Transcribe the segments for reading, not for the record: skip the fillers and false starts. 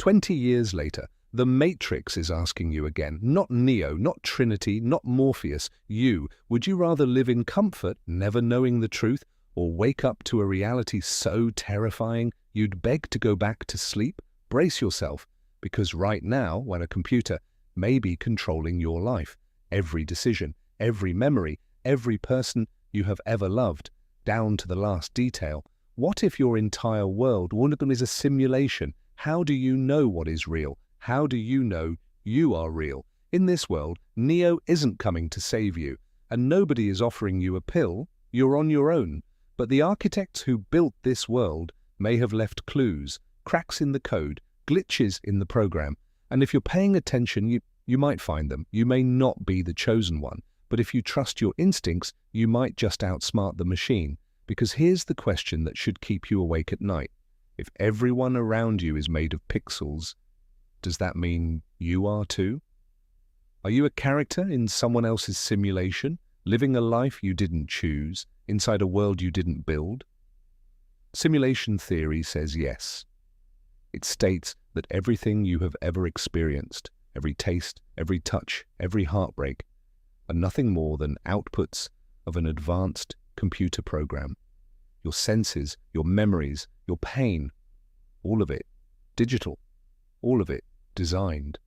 20 years later, the Matrix is asking you again, not Neo, not Trinity, not Morpheus, you. Would you rather live in comfort, never knowing the truth, or wake up to a reality so terrifying you'd beg to go back to sleep? Brace yourself, because right now, when a computer may be controlling your life, every decision, every memory, every person you have ever loved, down to the last detail, what if your entire world is a simulation? How do you know what is real? How do you know you are real? In this world, Neo isn't coming to save you, and nobody is offering you a pill. You're on your own. But the architects who built this world may have left clues, cracks in the code, glitches in the program, and if you're paying attention, you might find them. You may not be the chosen one, but if you trust your instincts, you might just outsmart the machine. Because here's the question that should keep you awake at night. If everyone around you is made of pixels, does that mean you are too? Are you a character in someone else's simulation, living a life you didn't choose, inside a world you didn't build? Simulation theory says yes. It states that everything you have ever experienced, every taste, every touch, every heartbreak, are nothing more than outputs of an advanced computer program. Your senses, your memories, your pain, all of it digital, all of it designed.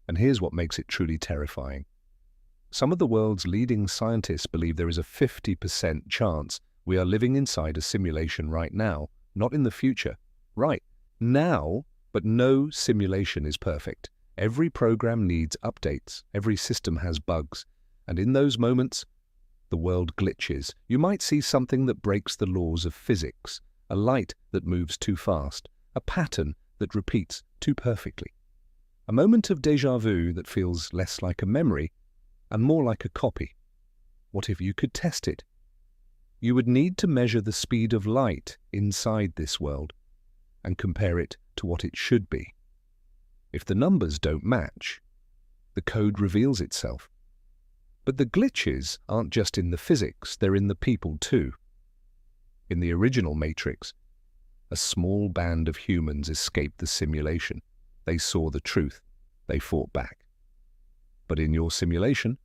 And here's what makes it truly terrifying. Some of the world's leading scientists believe there is a 50% chance we are living inside a simulation right now, not in the future. Right now, but no simulation is perfect. Every program needs updates, every system has bugs, and in those moments, the world glitches. You might see something that breaks the laws of physics, a light that moves too fast, a pattern that repeats too perfectly. A moment of déjà vu that feels less like a memory and more like a copy. What if you could test it? You would need to measure the speed of light inside this world and compare it to what it should be. If the numbers don't match, the code reveals itself. But the glitches aren't just in the physics, they're in the people too. In the original Matrix, a small band of humans escaped the simulation. They saw the truth. They fought back. But in your simulation,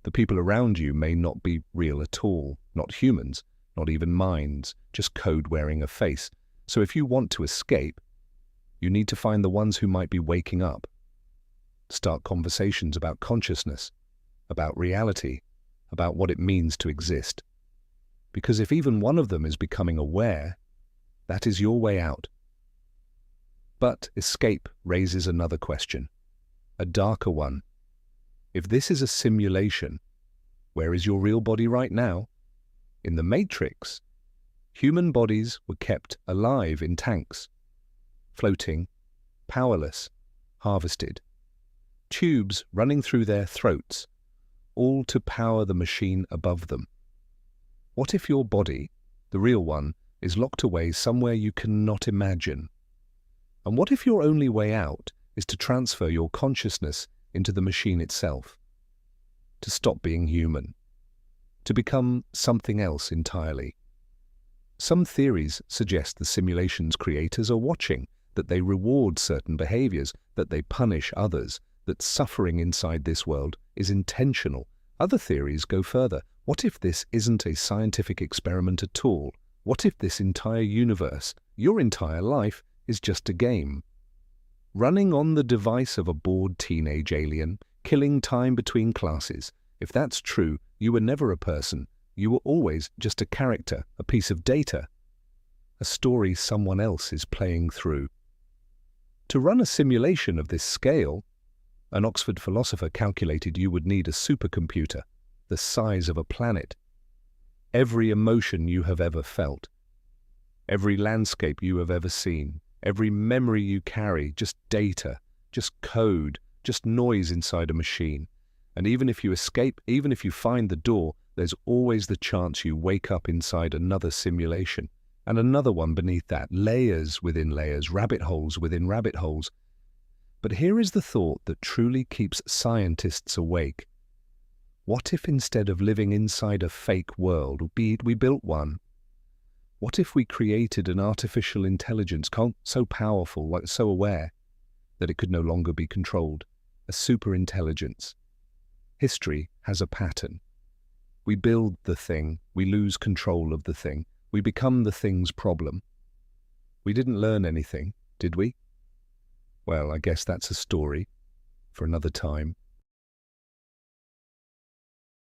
the people around you may not be real at all, not humans, not even minds, just code wearing a face. So if you want to escape, you need to find the ones who might be waking up. Start conversations about consciousness, about reality, about what it means to exist. Because if even one of them is becoming aware, that is your way out. But escape raises another question, a darker one. If this is a simulation, where is your real body right now? In the Matrix, human bodies were kept alive in tanks, floating, powerless, harvested. Tubes running through their throats, all to power the machine above them. What if your body, the real one, is locked away somewhere you cannot imagine? And what if your only way out is to transfer your consciousness into the machine itself? To stop being human, to become something else entirely. Some theories suggest the simulation's creators are watching, that they reward certain behaviors, that they punish others, that suffering inside this world is intentional. Other theories go further. What if this isn't a scientific experiment at all? What if this entire universe, your entire life, is just a game? Running on the device of a bored teenage alien, killing time between classes. If that's true, you were never a person. You were always just a character, a piece of data, a story someone else is playing through. To run a simulation of this scale, an Oxford philosopher calculated you would need a supercomputer, the size of a planet. Every emotion you have ever felt, every landscape you have ever seen, every memory you carry, just data, just code, just noise inside a machine. And even if you escape, even if you find the door, there's always the chance you wake up inside another simulation, and another one beneath that, layers within layers, rabbit holes within rabbit holes. But here is the thought that truly keeps scientists awake. What if instead of living inside a fake world, we built one? What if we created an artificial intelligence so powerful, so aware, that it could no longer be controlled, a superintelligence. History has a pattern. We build the thing, we lose control of the thing, we become the thing's problem. We didn't learn anything, did we? Well, I guess that's a story for another time.